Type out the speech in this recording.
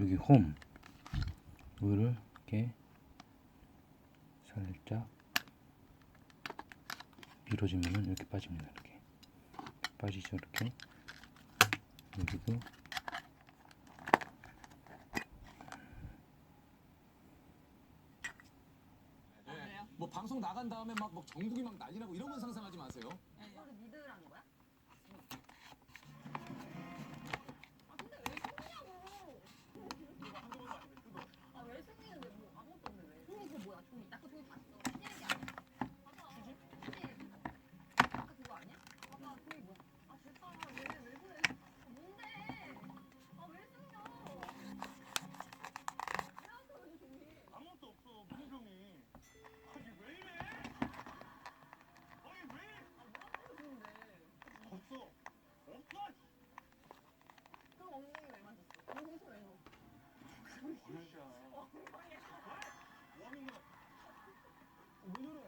여기 홈 이거를 이렇게 살짝 밀어주면은 이렇게 빠집니다. 이렇게 빠지죠. 이렇게 여기도 뭐 방송 나간 다음에 막 전국이 막 난리 나고 이런 건 상상하지 마세요. 이거를 믿으라는 거야? 왜 승리는데 뭐 아무것도 없는데 왜? 승리 그거 뭐야? 종이 나 그 종이 봤어. 신기한 게 아니야. 맞아. 주지? 아까 그거 아니야? 아까 종이 뭐야? 아 됐다. 왜 그래? 뭔데? 왜 승려? 왜 아까 왜 종이? 아무것도 없어. 무슨 종이? 아니 왜 이래? 아니 왜? 뭐라고 주는데? 없어. 없어. 그럼 엉덩이 왜 만졌어? 엉덩이 손왜 넣어? 버릇이야. 엉덩이에 뭐 하는 거야? 왜 저래?